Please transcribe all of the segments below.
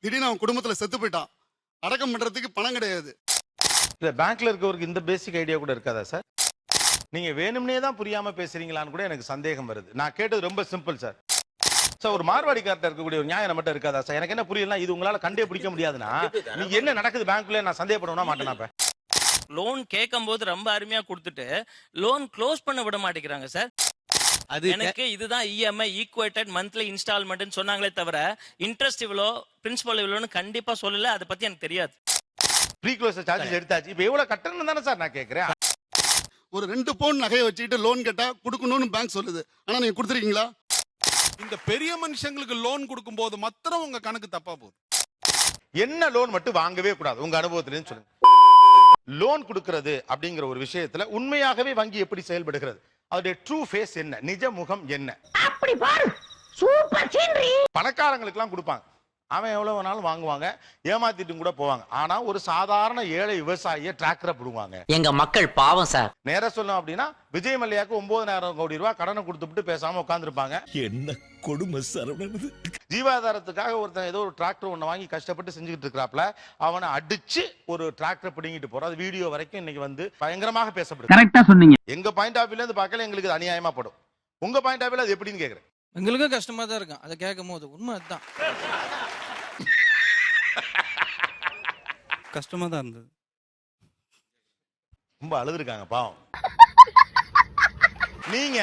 திடீர்னு அவன் குடும்பத்துல செத்து போயிட்டான், அடக்கம் பண்றதுக்கு பணம் கிடையாது. இல்ல பேங்க்ல இருக்கவருக்கு இந்த பேசிக் ஐடியா கூட இருக்காதா சார்? நீங்க வேணும்னே தான் புரியாம பேசுறீங்களான்னு கூட எனக்கு சந்தேகம் வருது. நான் கேட்டது ரொம்ப சிம்பிள் சார். சார் ஒரு மார்வாடிக்கார்ட்ட இருக்கக்கூடிய ஒரு நியாயம் மட்டும் இருக்காதா சார்? எனக்கு என்ன புரியல, இது உங்களால கண்டே பிடிக்க முடியாதுன்னா நீங்க என்ன நடக்குது பேங்க்ல நான் சந்தேகப்படணும்னா மாட்டேனா? இப்ப லோன் கேட்கும்போது ரொம்ப அருமையா கொடுத்துட்டு லோன் க்ளோஸ் பண்ண விட மாட்டேங்கிறாங்க சார். அது எனக்கு இதுதான் இஎம்ஐ ஈக்குவேட்டட் மந்த்லி இன்ஸ்டால்மெண்ட்னு சொன்னாங்களே தவிர இன்ட்ரெஸ்ட் இவ்வளோ பிரின்சிபல் இவ்வளோன்னு கண்டிப்பா சொல்லல. அதை பத்தி எனக்கு தெரியாது. ப்ரீ க்ளோசர் சார்ஜஸ் எடுத்தாச்சு, இப்போ எவ்வளவு கட்டணும் தானே சார் நான் கேட்கிறேன். ஒரு 2 பவுன் நகையை வச்சுக்கிட்டு லோன் கேட்டா கொடுக்கணும்னு பேங்க் சொல்லுது, ஆனா நீங்க கொடுத்துருக்கீங்களா? இந்த பெரிய மனுஷங்களுக்கு லோன் கொடுக்கும் போது மாத்திரம் உங்க கணக்கு தப்பா போகுது. என்ன லோன் மட்டும் வாங்கவே கூடாது உங்க அனுபவத்திலேன்னு சொல்லுங்க. லோன் கொடுக்கிறது அப்படிங்கிற ஒரு விஷயத்துல உண்மையாகவே வங்கி எப்படி செயல்படுகிறது, அதோட ட்ரூ ஃபேஸ் என்ன, நிஜ முகம் என்ன? அப்படி பாரு, சூப்பர் சீனரி. பணக்காரங்களுக்கு எல்லாம் கொடுப்பாங்க, அவன் எவ்வளவு வேணாலும் வாங்குவாங்க, ஏமாத்திட்டு கூட போவாங்க. ஆனா ஒரு சாதாரண ஏழை விவசாயியை டிராக்டரை போடுவாங்க. எங்க மக்கள் பாவம் சார். நேரா சொல்லணும் அப்படின்னா விஜய் மல்லையாக்கு 9,000 கோடி ரூபாய் கடனை கொடுத்துட்டு பேசாம உட்கார்ந்துருப்பாங்க. என்ன கொடுமை சரவணன். ஜீவாதாரத்துக்காக ஒருத்தன் ஏதோ ஒரு டிராக்டர் ஒண்ணு வாங்கி கஷ்டப்பட்டு செஞ்சுக்கிட்டு இருக்கிறாப்ல, அவனை அடிச்சு ஒரு டிராக்டர் பிடிங்கிட்டு போறான். அது வீடியோ வரைக்கும் இன்னைக்கு வந்து பயங்கரமாக பேசப்படுது. கரெக்டா சொன்னீங்க. எங்க பாயிண்ட் ஆஃப் வியூல இருந்து பார்க்கல எங்களுக்கு அது அநியாயமா படும். உங்க பாயிண்ட் ஆஃப் வியூல அது எப்படின்னு கேக்குறேன். எங்களுக்கும் கஷ்டமா தான் இருக்கும் அதை கேட்கும் போது. உண்மை அதுதான், கஷ்டமா தான் இருந்தது. ரொம்ப அழுதுருக்காங்க பாவம். நீங்க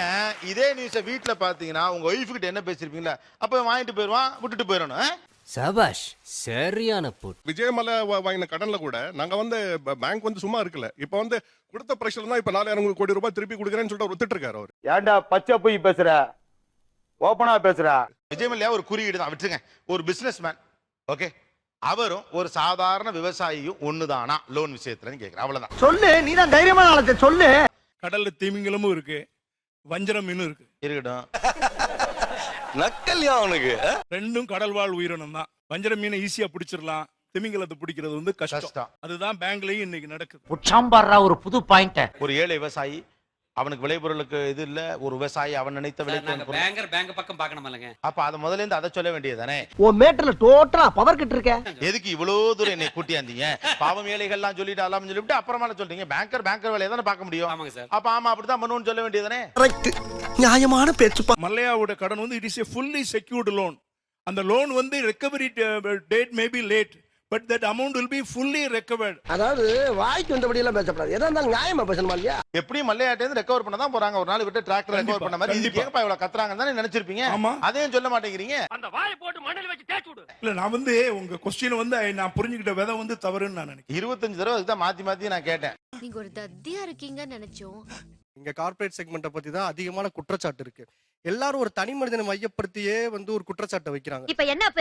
இதே நியூஸ வீட்டுல பாத்தீங்கன்னா உங்க ஒய்ஃப் கிட்ட என்ன பேசிருப்பீங்களா? அப்ப வாங்கிட்டு போயிருவான், விட்டுட்டு போயிடணும். சபாஷ், சரியான போட். விஜயமலை வாங்கின கடன்ல கூட நாங்க வந்து பேங்க் வந்து சும்மா இருக்கல. இப்ப வந்து கொடுத்த பிரஷர் தான் இப்ப 4,000 கோடி ரூபாய் திருப்பி கொடுக்குறேன்னு சொல்லிட்டு ஒத்துட்டு இருக்காரு அவர். ஏன்டா பச்சை போய் பேசுற, ஓபனா பேசுற? விஜய் மல்லையா ஒரு குறியீடு தான், விட்டுருங்க. ஒரு பிசினஸ் மேன், ஓகே, அவரும் ஒரு சாதாரண விவசாயியும் ஒண்ணுதானா லோன் விஷயத்துல கேக்குறேன், அவ்வளவுதான். சொல்லு, நீ தான் தைரியமான ஆளத்தை சொல்லு. கடல்ல திமிங்கலமும் இருக்கு, வஞ்சர மீனும் இருக்கு. இருக்கட்டும், நக்கல்யா அவனுக்கு. ரெண்டும் கடல் வாழ் உயிரினம் தான். வஞ்சர மீனை ஈஸியா பிடிச்சிடலாம், திமிங்கலத்தை பிடிக்கிறது வந்து கஷ்டம். அதுதான் பேங்க்லயும் இன்னைக்கு நடக்குது. உச்சாம்பாடுறா ஒரு புது பாயிண்ட். ஒரு ஏழை விவசாயி, அவனுக்கு விளைபொருளுக்கு இது இல்ல, ஒரு விவசாயி அவன் நினைத்த விளைபொருள் பேங்க் பக்கம் பார்க்கணும்லங்க. அப்ப அது முதல்ல இருந்து அதை சொல்ல வேண்டியதானே. உன் மேட்டர்ல டோட்டலா பவர் கிட்ட இருக்க. எதுக்கு இவ்வளவு தூரம் என்னை கூட்டியாந்தீங்க? பாவம் ஏழைகள்லாம் சொல்லிட்டு அல்லாம சொல்லிவிட்டு அப்புறமா சொல்றீங்க பேங்கர் வேலையை தானே பார்க்க முடியும். அப்ப ஆமா அப்படிதான் பண்ணுவோம்னு சொல்ல வேண்டியதானே. நியாயமான பேச்சுப்பா. மல்லையாவோட கடன் வந்து it is a fully secured loan. அந்த லோன் வந்து recovery date may be late, but that amount will be fully recovered. அதாவது வாய்க்கு வந்தபடி எல்லாம் பேசப்படாது, எதா இருந்தாலும் நியாயமா பேசணுமா இல்லையா? எப்படி மல்லையாட்டே இருந்து ரெக்கவர் பண்ண தான் போறாங்க. ஒரு நாள் விட்டு டிராக்டர் ரெக்கவர் பண்ண மாதிரி இது கேப்பா இவ்வளவு கத்துறாங்கன்னு தானே நினைச்சிருப்பீங்க. அதையும் சொல்ல மாட்டேங்கிறீங்க. அந்த வாயை போட்டு மண்ணில் வச்சு தேய்ச்சு விடு. இல்ல, நான் வந்து உங்க கொஸ்டின் வந்து நான் புரிஞ்சுக்கிட்ட விதை வந்து தவறுன்னு நான் நினைக்கிறேன். 25 தடவை இதுதான் மாத்தி நான் கேட்டேன். நீங்க ஒரு தத்தியா இருக்கீங்கன்னு நினைச்சோம். இங்க கார்ப்பரேட் செக்மெண்ட்டை பத்தி தான் அதிகமான குற்றச்சாட்டு இருக்கு. எல்லாரும் ஒரு தனி மனிதனை மையப்படுத்தியே வந்து ஒரு குற்றச்சாட்டை வைக்கிறாங்க. இப்ப என்ன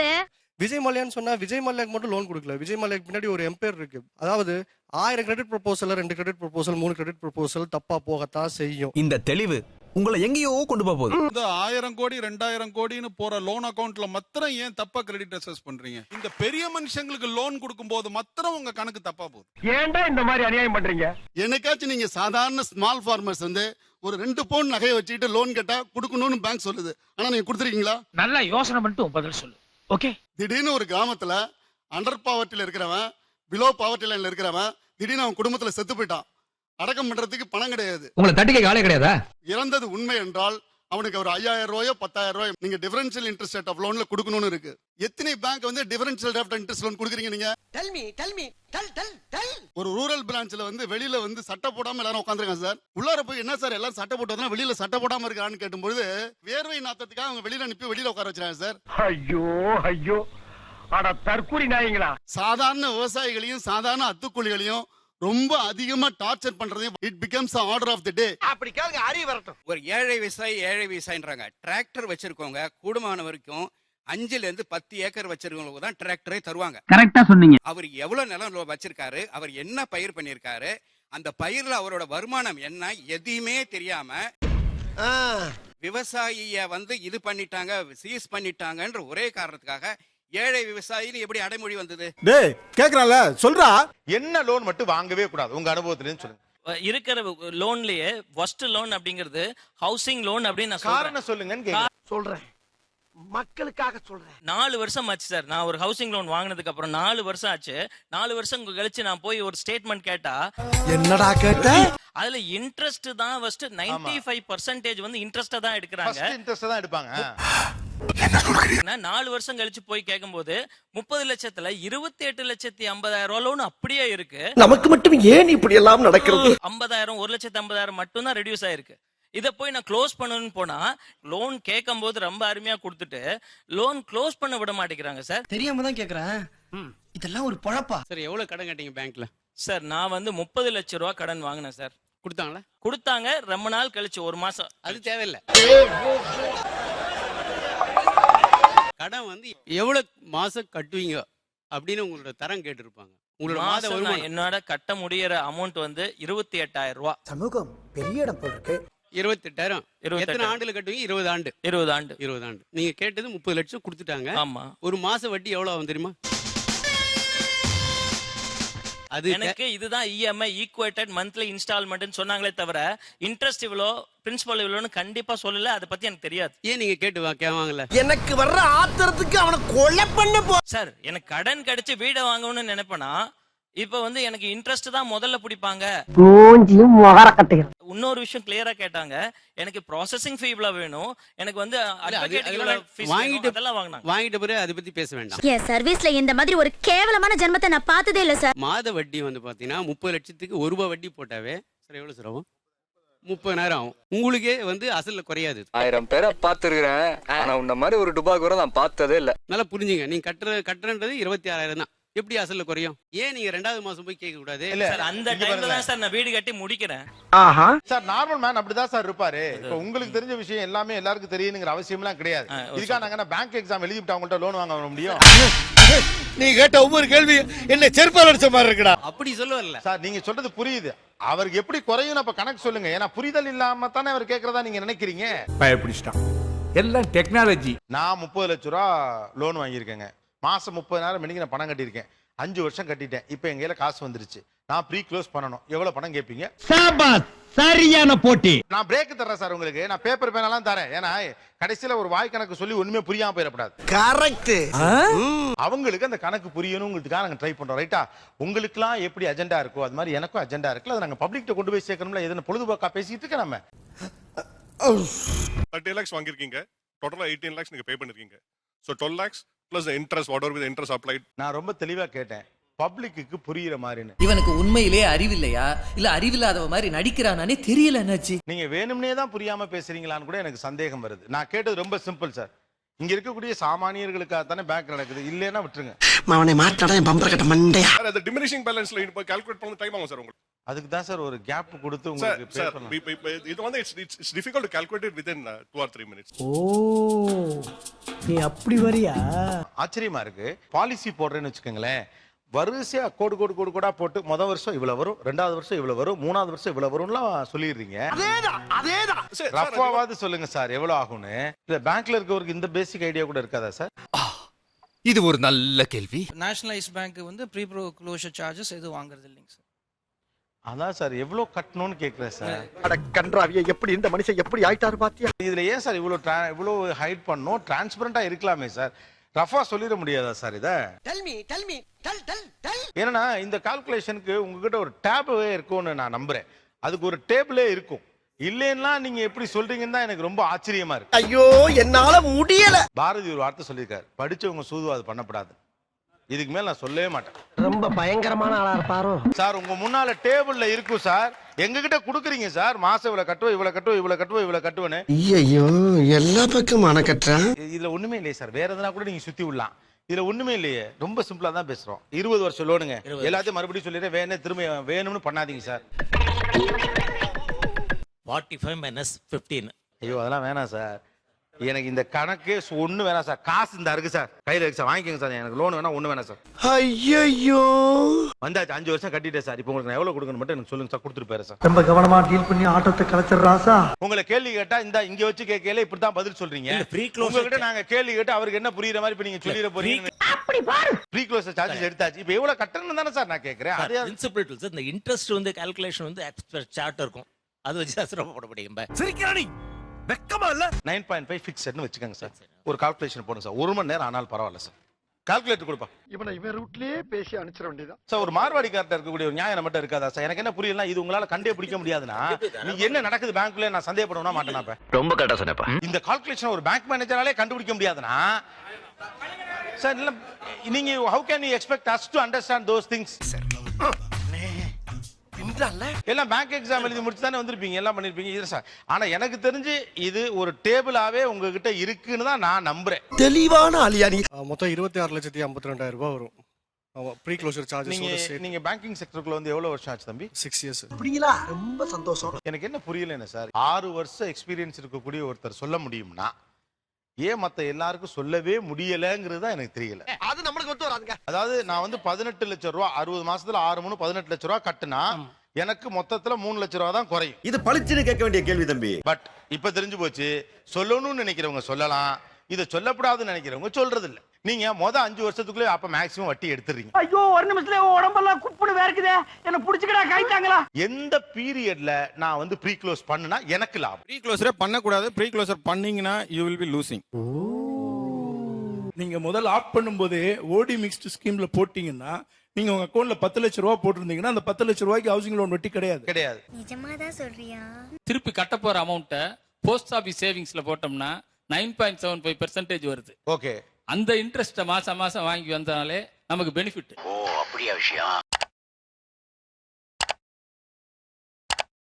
விஜய் மல்லையான்னு சொன்னா விஜய் மல்லையாக்கு மட்டும் லோன் கொடுக்கல, விஜய் மல்லையாக்கு பின்னாடி ஒரு எம்பையர் இருக்கு. அதாவது 1000 credit proposal, 2 credit proposal, 3 credit proposal தப்பா போகத்தான் செய்யும். இந்த தெளிவு உங்களை எங்கேயோ கொண்டு போகுது. 1000 கோடி 2000 கோடின்னு போற லோன் அக்கவுண்ட்ல மாத்திரம் ஏன் தப்பா கிரெடிட் அசஸ் பண்றீங்க? இந்த பெரிய மனுஷங்களுக்கு லோன் கொடுக்கும் போது மாத்திரம் உங்க கணக்கு தப்பா போகுது. ஏன்டா இந்த மாதிரி அநியாயம் பண்றீங்க? என்னைக்காச்சும் நீங்க சாதாரண ஸ்மால் ஃபார்மர்ஸ் வந்து ஒரு 2 பவுன் நகையை வச்சுக்கிட்டு லோன் கேட்டா கொடுக்கணும்னு பேங்க் சொல்லுது, ஆனா நீங்க கொடுத்துருக்கீங்களா? நல்லா யோசனை பண்ணிட்டு பதில் சொல்லு. ஓகே. திடீர்னு ஒரு கிராமத்துல அண்டர் பாவர்ட்டில இருக்கிறவன், பிலோ பாவர்ட்டி லைன்ல இருக்கிறவன் திடீர்னு அவன் குடும்பத்துல செத்து போயிட்டான், அடக்கம் பண்றதுக்கு பணம் கிடையாது. உங்களை தட்டிக்க காலே கிடையாதா? இறந்தது உண்மை என்றால் அவனுக்கு ஒரு 5000 ரூபாயோ 10,000 ரூபாய் நீங்க டிஃபரன்ஷியல் இன்ட்ரெஸ்ட் ரேட் ஆஃப் லோன்ல கொடுக்கணும்னு இருக்கு. எத்தனை பேங்க் வந்து differential rate of interest loan கொடுக்குறீங்க நீங்க? ஒரு ரூரல் பிரான்ச்ல வந்து வெளியில வந்து சட்டை போடாம எல்லாரும் உட்காந்துருக்காங்க சார். உள்ளார போய் என்ன சார் எல்லாரும் சட்டை போட்டதுனா வெளியில சட்டை போடாம இருக்கான்னு கேட்டும்போது வேர்வை நாத்தத்துக்காக அவங்க வெளியில அனுப்பி வெளியில உட்கார வச்சிருக்காங்க சார். ஐயோ ஐயோ, அட தற்கூரி நாயங்களா. சாதாரண விவசாயிகளையும் சாதாரண அத்துக்கூலிகளையும் ரொம்ப அதிகமா டார்ச்சர் பண்றதையும் it becomes order of the day. அப்படி கேளுங்க, அறிவு வரட்டும். ஒரு ஏழை விவசாயின்றாங்க. டிராக்டர் வச்சிருக்கவங்க கூடுமான வரைக்கும் 5 ல இருந்து 10 ஏக்கர் வச்சிருக்கவங்களுக்கு தான் டிராக்டரே தருவாங்க. கரெக்டா சொன்னீங்க. அவர் எவ்வளவு நிலம் வச்சிருக்காரு, அவர் என்ன பயிர் பண்ணிருக்காரு, அந்த பயிர்ல அவரோட வருமானம் என்ன, எதையுமே தெரியாம விவசாயிய வந்து இது பண்ணிட்டாங்க, சீஸ் பண்ணிட்டாங்கன்ற ஒரே காரணத்துக்காக ஏழை விவசாயின்னு எப்படி அடைமொழி வந்தது? டேய் கேக்குறான்ல சொல்றா. என்ன லோன் மட்டும் வாங்கவே கூடாது உங்க அனுபவத்திலேன்னு சொல்லுங்க. இருக்கிற லோன்லயே ஃபர்ஸ்ட் லோன் அப்படிங்கிறது ஹவுசிங் லோன் அப்படின்னு நான் காரணம் சொல்லுங்கன்னு கேக்குறேன். சொல்றேன், மக்களுக்காக சொல்றேன். 4 வருஷம் ஆச்சு சார். நான் ஒரு ஹவுசிங் லோன் வாங்கினதுக்கு அப்புறம் 4 வருஷம் ஆச்சு. 4 வருஷம் கழிச்சு நான் போய் ஒரு ஸ்டேட்மெண்ட் கேட்டா என்னடா கேட்ட? அதுல இன்ட்ரெஸ்ட் தான் ஃபர்ஸ்ட் 95% வந்து இன்ட்ரெஸ்ட் தான் எடுக்கறாங்க. ஃபர்ஸ்ட் இன்ட்ரெஸ்ட் தான் எடுப்பாங்க. நான் 4 வருஷம் கழிச்சு போய் கேட்கும்போது 30 லட்சத்துல 28,50,000 லோன் அப்படியே இருக்கு. நமக்கு மட்டும் ஏன் இப்படி எல்லாம் நடக்கிறது? 50,000 1,50,000 மட்டும் தான் ரெடியூஸ் ஆயிருக்கு. இத போய் நான் க்ளோஸ் பண்ணணும்னு போனா லோன் கேட்கும்போது ரொம்ப அருமையா கொடுத்துட்டு லோன் க்ளோஸ் பண்ண விட மாட்டேங்கிறாங்க சார். தெரியாம தான் கேக்குறேன். இதெல்லாம் ஒரு பழப்பா? சார் எவ்வளவு கடன் கேட்டீங்க பேங்க்ல? சார் நான் வந்து 30 லட்சம் ரூபாய் கடன் வாங்கினேன் சார். கொடுத்தாங்களா? கொடுத்தாங்க. ரொம்ப நாள் கழிச்சு 1 மாசம். அது தேவையில்லை. கடன் வந்து எவ்வளவு மாசம் கட்டுவீங்க அப்படின்னு உங்களோட தரம் கேட்டிருப்பாங்க. உங்களோட மாத மாசம் வருமானம் நான் என்னோட கட்ட முடியற அமௌண்ட் வந்து 28,000 ரூபாய். சமூகம் பெரிய இடம் போல் இருக்கு. 28,000. 28,000. எத்தனை ஆண்டுல கட்டுவீங்க? 20 ஆண்டு. 20 ஆண்டு. 20 ஆண்டு. நீங்க கேட்டது 30 லட்சம் கொடுத்துட்டாங்க. ஆமா. ஒரு மாச வட்டி எவ்வளவு ஆகும் தெரியுமா? அது எனக்கு இதுதான் இஎம்ஐ ஈக்குவேட்டட் மந்த்லி இன்ஸ்டால்மெண்ட்னு சொன்னாங்களே தவிர இன்ட்ரெஸ்ட் இவ்வளோ பிரின்சிபல் இவ்வளோன்னு கண்டிப்பா சொல்லல. அதை பத்தி எனக்கு தெரியாது. ஏன் நீங்க கேட்டு கேவாங்கல்ல? எனக்கு வர்ற ஆத்திரத்துக்கு அவனை கொலை பண்ண போ. சார் எனக்கு கடன் கிடைச்சு வீடை வாங்கணும்னு நினைப்பேனா இப்ப வந்து எனக்கு இன்ட்ரெஸ்ட் தான் முதல்ல பிடிப்பாங்க. இன்னொரு விஷயம் கிளியரா கேட்டாங்க. எனக்கு ப்ராசஸிங் ஃபீ இவ்வளவு வேணும், எனக்கு வந்து அட்வொகேட் இவ்வளவு ஃபீஸ் வாங்கிட்டு அதெல்லாம் வாங்குனாங்க. வாங்கிட்ட பிறகு அதை பத்தி பேச வேண்டாம். என் சர்வீஸ்ல இந்த மாதிரி ஒரு கேவலமான ஜென்மத்தை நான் பார்த்ததே இல்ல சார். மாத வட்டி வந்து பாத்தீங்கன்னா 30 லட்சத்துக்கு 1 ரூபாய் வட்டி போட்டாவே சார் எவ்வளவு சார் ஆகும்? 30,000 ஆகும். உங்களுக்கே வந்து அசல்ல குறையாது. 1000 பேரை பார்த்திருக்கிறேன். ஆனா உன்ன மாதிரி ஒரு டுபா கூட நான் பார்த்ததே இல்ல. நல்லா புரிஞ்சுங்க. நீங்க கட்டுறது 26,000 தான். எப்படி அசல்ல குறையும்? ஏன் நீங்க 2வது மாசம் போய் கேட்க கூடாது? இல்ல சார் அந்த டைம்ல தான் சார் நான் வீடு கட்டி முடிக்கிறேன். ஆஹா. சார் நார்மல் மேன் அப்படிதான் சார் இருப்பாரு. இப்போ உங்களுக்கு தெரிஞ்ச விஷயம் எல்லாமே எல்லாருக்கும் தெரியணுங்கிற அவசியம்லாம் கிடையாது. இதுக்காக நாங்க பேங்க் எக்ஸாம் எழுதிட்டு அவங்கள்ட்ட லோன் வாங்க முடியும்? நீ கேட்ட ஒவ்வொரு கேள்வி என்ன செருப்பால் அடிச்ச மாதிரி இருக்குடா. அப்படி சொல்ல வரல சார். நீங்க சொல்றது புரியுது. அவருக்கு எப்படி குறையும் அப்ப கணக்கு சொல்லுங்க. ஏன்னா புரிதல் இல்லாம தானே அவர் கேட்கறதா நீங்க நினைக்கிறீங்க. பயப்பிடிச்சிட்டான். எல்லாம் டெக்னாலஜி. நான் 30 லட்சம் ரூபா லோன் வாங்கியிருக்கேங்க. மாசம் 30,000 மணிக்கு நான் பணம் கட்டியிருக்கேன். 5 வருஷம் கட்டிட்டேன். இப்போ எங்க கையில காசு வந்துருச்சு. நான் ப்ரீ க்ளோஸ் பண்ணணும். எவ்வளவு பணம் கேட்பீங்க? சரியான போட்டி. நான் பிரேக் தர்றேன் சார் உங்களுக்கு. நான் பேப்பர் பேனெல்லாம் தரேன். ஏன்னா கடைசியில ஒரு வாய் கணக்கு சொல்லி ஒண்ணுமே புரியாம போயிடக்கூடாது. கரெக்ட். அவங்களுக்கு அந்த கணக்கு புரியணுங்கிறதுக்காக நாங்க ட்ரை பண்றோம். ரைட்டா? உங்களுக்குலாம் எப்படி அஜெண்டா இருக்கோ அது மாதிரி எனக்கும் அஜெண்டா இருக்குல்ல. அதை நாங்க பப்ளிக்ட்ட கொண்டு போய் சேர்க்கணும்ல. எதுன்னு பொழுதுபோக்கா பேசிட்டு இருக்க நம்ம. 30 lakhs வாங்கிருக்கீங்க. டோட்டலா 18 lakhs நீங்க பே பண்ணிருக்கீங்க. So 12 lakhs plus the interest, whatever with the interest applied. நான் ரொம்ப தெளிவா கேட்டேன். பப்ளிக்கு புரியுற மாதிரின்னு. இவனுக்கு உண்மையிலே அறிவில்லையா இல்ல அறிவில்லாதவ மாதிரி நடிக்கிறானே தெரியல. என்னாச்சு? நீங்க வேணும்னே தான் புரியாம பேசுறீங்களான்னு கூட எனக்கு சந்தேகம் வருது. நான் கேட்டது ரொம்ப சிம்பிள் சார். இங்க இருக்கக்கூடிய சாமானியர்களுக்காக தானே பேங்க் நடக்குது. இல்லைன்னா விட்டுருங்க. அவனை மாட்டாடா என் பம்பர கட்ட மண்டையா. சார் அது டிமினிஷிங் பேலன்ஸ்ல இப்போ கால்குலேட் பண்ண டைம் ஆகும் சார் உங்களுக்கு. அதுக்கு தான் சார் ஒரு கேப் கொடுத்து சார் உங்களுக்கு சார் பேசணும். இது வந்து it's difficult to calculate it within 2 or 3 minutes. ஓ நீ அப்படி வரியா? ஆச்சரியமா இருக்கு. பாலிசி போடுறேன்னு வச்சுக்கோங்களேன். வரிசையா கோடா போட்டு முதல் வருஷம் இவ்வளவு வரும், 2வது வருஷம் இவ்வளவு வரும், 3வது வருஷம் இவ்வளவு வரும்லாம் சொல்லிடுறீங்க. அதேதான். ரஃபாவாவது சொல்லுங்க சார் எவ்வளவு ஆகும்னு. இல்ல பேங்க்ல இருக்கவருக்கு இந்த பேசிக் ஐடியா கூட இருக்காதா சார்? இது ஒரு நல்ல கேள்வி. நேஷனலைஸ் பேங்க் வந்து ப்ரீ க்ளோஷர் சார்ஜஸ் எதுவும் வாங்குறது இல்லைங்க சார். அதான் சார் எவ்வளவு கட்டணும்னு கேக்குறேன் சார். அட கன்றாவிய எப்படி இந்த மனுஷன் எப்படி ஆயிட்டாரு பாத்தியா? இதுல ஏன் சார் இவ்வளவு ஹைட் பண்ணணும்? டிரான்ஸ்பரண்டா இருக்கலாமே சார். ரஃபா சொல்லிட முடியாதா சார் இத? ஏன்னா இந்த கால்குலேஷனுக்கு உங்ககிட்ட ஒரு டேபே இருக்கும்னு நான் நம்புறேன். அதுக்கு ஒரு டேபிளே இருக்கும். இல்லைன்னா நீங்க எப்படி சொல்றீங்கன்னு தான் எனக்கு ரொம்ப ஆச்சரியமா இருக்கு. ஐயோ என்னால முடியல. பாரதி ஒரு வார்த்தை சொல்லியிருக்காரு. படிச்சவங்க சூதுவாது பண்ணப்படாது. இதுக்கு மேல நான் சொல்லவே மாட்டேன். ரொம்ப பயங்கரமான ஆளா இருப்பாரோ சார். உங்க முன்னால டேபிள்ல இருக்கும் சார். எங்க கிட்ட குடுக்குறீங்க சார். மாசம் இவ்வளவு கட்டுவேன்னு. ஐயோ எல்லா பக்கம் அணக்கட்டான். இதுல ஒண்ணுமே இல்லையே சார். வேற எதனா கூட நீங்க சுத்தி விடலாம். இதுல ஒண்ணுமே இல்லையே. ரொம்ப சிம்பிளா தான் பேசுறோம். 20 வருஷம் லோனுங்க. எல்லாத்தையும் மறுபடியும் சொல்லிடுறேன். வேணே திரும்ப வேணும்னு பண்ணாதீங்க சார். 45 minus 15. ஐயோ அதெல்லாம் வேணாம் சார். எனக்கு இந்த கணக்கு ஒண்ணு வேணாம் சார். காசு இந்த இருக்கு சார். கையில இருக்கு சார். வாங்கிக்கோங்க சார். எனக்கு லோன் வேணா ஒண்ணு வேணாம் சார். ஐயோ வந்தாச்சு. 5 வருஷம் கட்டிட்டேன் சார். இப்போ உங்களுக்கு நான் எவ்வளவு கொடுக்கணும் மட்டும் எனக்கு சொல்லுங்க சார். கொடுத்துட்டு போயிரு சார். ரொம்ப கவனமா டீல் பண்ணி ஆட்டத்தை கலச்சிடுறாசா. உங்களை கேள்வி கேட்டா இங்க வச்சு கேட்கல இப்படித்தான் பதில் சொல்றீங்க. உங்ககிட்ட நாங்க கேள்வி கேட்டு அவருக்கு என்ன புரியுற மாதிரி இப்ப நீங்க சொல்லிட போறீங்க. அப்படி பாரு. ப்ரீ க்ளோஸ் சார்ஜஸ் எடுத்தாச்சு. இப்போ எவ்வளவு கட்டணும் தானே சார் நான் கேக்குறேன். அதே பிரின்சிபல் சார். இந்த இன்ட்ரெஸ்ட் வந்து கால்குலேஷன் வந்து எக்ஸ்பெர்ட் சார்ட் இருக்கும். அது வச்சு தான் போட முடியும். சிரிக்கிறானி வெக்கமா இல்ல? 9.5 ஃபிக்ஸட்னு வச்சுக்கோங்க சார். ஒரு கால்குலேஷன் போடுங்க சார். 1 மணி நேரம் ஆனாலும் பரவாயில்ல சார். கால்குலேட்டர் கொடுப்பா. இவன் ரூட்லயே பேசி அனுப்பிச்சிட வேண்டியதான். சார் ஒரு மார்வாடிக்கார்ட்ட இருக்கக்கூடிய ஒரு நியாயம் மட்டும் இருக்காதா சார்? எனக்கு என்ன புரியல, இது உங்களால கண்டே பிடிக்க முடியாதுன்னா நீங்க என்ன நடக்குது பேங்க்ல நான் சந்தேகப்படணும்னா மாட்டேனா? இப்ப ரொம்ப கரெக்டா சொன்னப்பா. இந்த கால்குலேஷன் ஒரு பேங்க் மேனேஜராலே கண்டுபிடிக்க முடியாதுன்னா சார் இல்ல நீங்க how can you expect us to understand those things? எல்லாம் பேங்க் எக்ஸாம் எழுதி முடிச்சு தானே வந்திருப்பீங்க, எல்லாம் பண்ணிருப்பீங்க. இது சார் ஆனா எனக்கு தெரிஞ்சு இது ஒரு டேபிளாவே உங்ககிட்ட இருக்குன்னு தான் நான் நம்புறேன். தெளிவான ஆளியானி. மொத்தம் 26,52,000 ரூபாய் வரும். ஆமா, ப்ரீ க்ளோஷர் சார்ஜஸ். நீங்க பேங்கிங் செக்டருக்குள்ள வந்து எவ்வளவு வருஷம் ஆச்சு தம்பி? 6 இயர்ஸ். அப்படிங்களா? ரொம்ப சந்தோஷம். எனக்கு என்ன புரியல என்ன சார், 6 வருஷம் எக்ஸ்பீரியன்ஸ் இருக்கக்கூடிய ஒருத்தர் சொல்ல முடியும்னா ஏன் மத்த எல்லாருக்கும் சொல்லவே முடியலங்கிறது தான் எனக்கு தெரியல. அது நம்மளுக்கு ஒத்து வராதுங்க. அதாவது நான் வந்து 18 லட்சம் ரூபாய் 60 மாசத்துல 6 3 18 லட்சம் ரூபாய் கட்டுனா எனக்கு மொத்தத்துல 3 லட்சம் ரூபாய் தான் குறையும். இது பளிச்சுன்னு கேட்க வேண்டிய கேள்வி தம்பி. பட் இப்ப தெரிஞ்சு போச்சு, சொல்லணும்னு நினைக்கிறவங்க சொல்லலாம், இதை சொல்லப்படாதுன்னு நினைக்கிறவங்க சொல்றது இல்ல. நீங்க 5 வருஷத்துக்குள்ளே அப்ப மேக்ஸிமம் வட்டி எடுத்துறீங்க. ஐயோ ஒரு நிமிஷத்துல உடம்பெல்லாம் குப்புடு வேர்க்குதே, என்ன புடிச்சுக்கடா கைத்தாங்களா? எந்த பீரியட்ல நான் வந்து ப்ரீ க்ளோஸ் பண்ணுனா எனக்கு லாபம்? ப்ரீ க்ளோஸரே பண்ணக்கூடாது. ப்ரீ க்ளோசர் பண்ணீங்கன்னா யூ வில் பி லூசிங். நீங்க முதல்ல ஆஃப் பண்ணும்போது ஓடி மிக்ஸ்டு ஸ்கீம்ல போட்டீங்கன்னா நீங்க உங்க அக்கௌண்ட்ல 10 லட்சம் ரூபாய் போட்டிருந்தீங்கன்னா அந்த 10 லட்சம் ரூபாய்க்கு ஹவுசிங் லோன் வட்டி கிடையாது. நிஜமாதான் சொல்றியா? திருப்பி கட்ட போற அமௌண்ட்டை போஸ்ட் ஆபீஸ் சேவிங்ஸ்ல போட்டோம்னா 9.75% வருது. ஓகே, அந்த இன்ட்ரெஸ்ட்டை மாசம் மாசம் வாங்கி வந்தாலே நமக்கு பெனிஃபிட். ஓ அப்படியா விஷயம்?